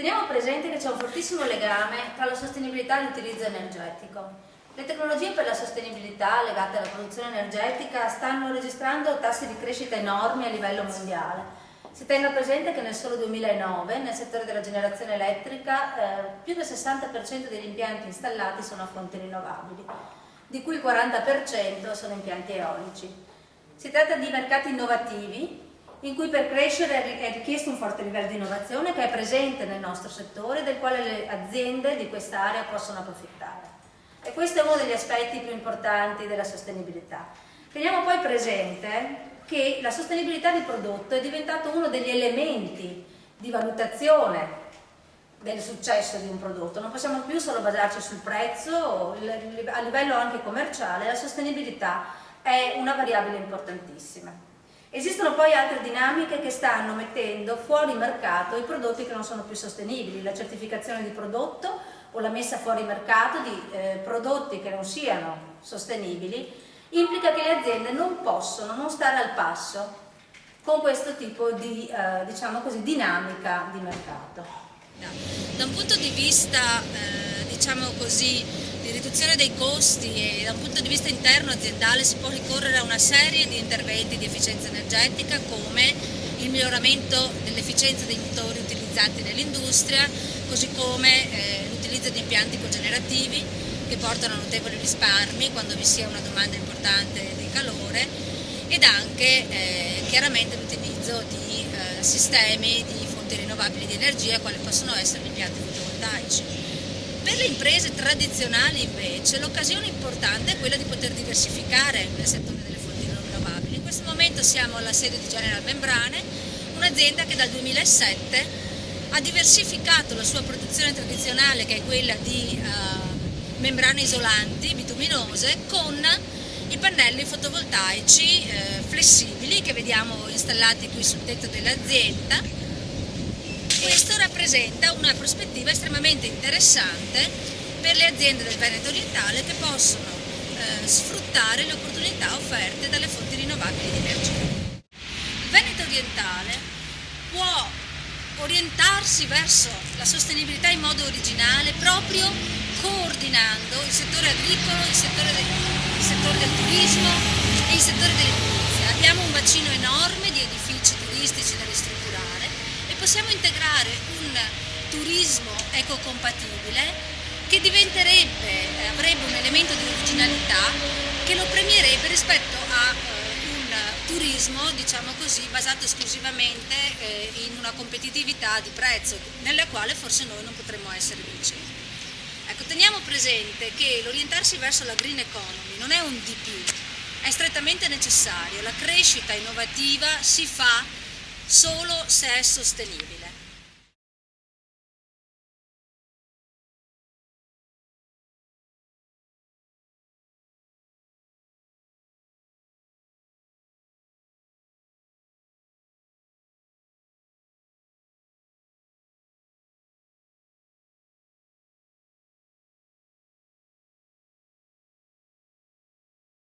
Teniamo presente che c'è un fortissimo legame tra la sostenibilità e l'utilizzo energetico. Le tecnologie per la sostenibilità legate alla produzione energetica stanno registrando tassi di crescita enormi a livello mondiale. Si tenga presente che nel solo 2009 nel settore della generazione elettrica più del 60% degli impianti installati sono a fonti rinnovabili, di cui il 40% sono impianti eolici. Si tratta di mercati innovativi in cui per crescere è richiesto un forte livello di innovazione che è presente nel nostro settore e del quale le aziende di quest'area possono approfittare. E questo è uno degli aspetti più importanti della sostenibilità. Teniamo poi presente che la sostenibilità di prodotto è diventato uno degli elementi di valutazione del successo di un prodotto. Non possiamo più solo basarci sul prezzo, a livello anche commerciale la sostenibilità è una variabile importantissima. Esistono poi altre dinamiche che stanno mettendo fuori mercato i prodotti che non sono più sostenibili. La certificazione di prodotto o la messa fuori mercato di prodotti che non siano sostenibili implica che le aziende non possono non stare al passo con questo tipo di diciamo così, dinamica di mercato. Da un punto di vista diciamo così, di riduzione dei costi e da un punto di vista interno aziendale si può ricorrere a una serie di interventi di efficienza energetica come il miglioramento dell'efficienza dei motori utilizzati nell'industria, così come l'utilizzo di impianti cogenerativi che portano a notevoli risparmi quando vi sia una domanda importante di calore ed anche chiaramente l'utilizzo di sistemi di fonti rinnovabili di energia quali possono essere gli impianti fotovoltaici. Per le imprese tradizionali invece l'occasione importante è quella di poter diversificare nel settore delle fonti rinnovabili. In questo momento siamo alla sede di General Membrane, un'azienda che dal 2007 ha diversificato la sua produzione tradizionale, che è quella di membrane isolanti bituminose, con i pannelli fotovoltaici flessibili che vediamo installati qui sul tetto dell'azienda. Questo rappresenta una prospettiva estremamente interessante per le aziende del Veneto orientale che possono sfruttare le opportunità offerte dalle fonti rinnovabili di energia. Il Veneto orientale può orientarsi verso la sostenibilità in modo originale proprio coordinando il settore agricolo, il settore del turismo e il settore dell'edilizia. Abbiamo un bacino enorme di edifici turistici da ristrutturare e possiamo integrare un turismo ecocompatibile che avrebbe un elemento di originalità che lo premierebbe rispetto a un turismo, diciamo così, basato esclusivamente in una competitività di prezzo, nella quale forse noi non potremmo essere vincenti. Ecco, teniamo presente che l'orientarsi verso la green economy non è un di più, è strettamente necessario. La crescita innovativa si fa solo se è sostenibile.